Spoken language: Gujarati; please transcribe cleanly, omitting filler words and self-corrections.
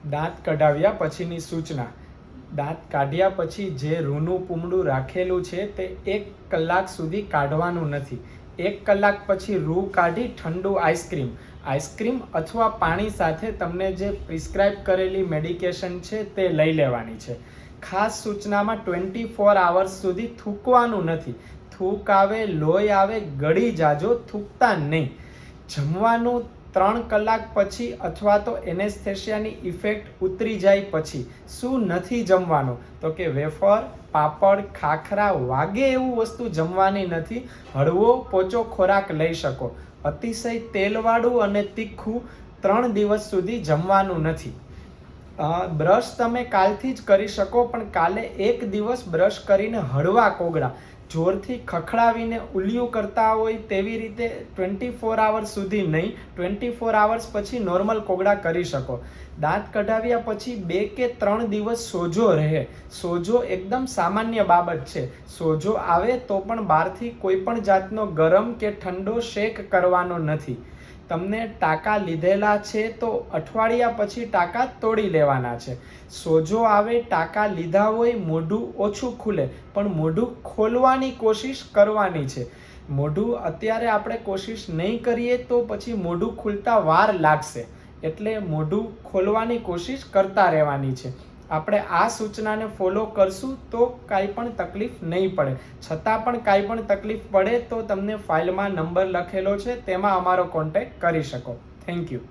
દાંત કઢાવ્યા પછીની સૂચના. દાંત કાઢ્યા પછી જે રૂનું પૂમડું રાખેલું છે તે 1 કલાક સુધી કાઢવાનું નથી. 1 કલાક પછી રૂ કાઢી ઠંડુ આઈસ્ક્રીમ અથવા પાણી સાથે તમને જે પ્રિસ્ક્રાઇબ કરેલી મેડિકેશન છે તે લઈ લેવાની છે. ખાસ સૂચનામાં 24 અવર્સ સુધી થૂકવાનું નથી. થૂક આવે, લોહી આવે, ગળી જાજો, થૂકતા નહીં. જમવાનું 3 કલાક પછી અથવા તો એનેસ્થેશિયાની ઇફેક્ટ ઉતરી જાય પછી. શું નથી જમવાનું? તો કે વેફર, પાપડ, ખાખરા, વાગે એવું વસ્તુ જમવાની નથી. હળવો પોચો ખોરાક લઈ શકો. અતિશય તેલવાળું અને તીખું 3 દિવસ સુધી જમવાનું નથી. બ્રશ તમે કાલથી જ કરી શકો, પણ કાલે 1 દિવસ બ્રશ કરીને હળવા કોગળા, જોરથી ખખડાવીને ઉલિયું કરતા હોય તેવી રીતે 24 અવર્સ સુધી નહીં, 24 અવર્સ પછી નોર્મલ કોગળા કરી શકો. દાંત કઢાવ્યા પછી 2 કે 3 દિવસ સોજો રહે. સોજો એકદમ સામાન્ય બાબત છે. સોજો આવે તો પણ બહારથી કોઈ પણ જાતનો ગરમ કે ઠંડો શેક કરવાનો નથી. તમને ટાંકા લીધેલા છે તો અઠવાડિયા પછી ટાંકા તોડી લેવાના છે. સોજો આવે, ટાંકા લીધા હોય, મોઢું ઓછું ખુલે, પણ મોઢું ખોલવાની કોશિશ કરવાની છે. મોઢું અત્યારે આપણે કોશિશ નહીં કરીએ તો પછી મોઢું ખુલતા વાર લાગશે. એટલે મોઢું ખોલવાની કોશિશ કરતા રહેવાની છે. આપણે આ સૂચનાને ફોલો કરશું તો કાંઈ પણ તકલીફ નહીં પડે. છતાં પણ કાંઈ પણ તકલીફ પડે તો તમને ફાઇલમાં નંબર લખેલો છે, તેમાં અમારો કોન્ટેક્ટ કરી શકો. Thank you.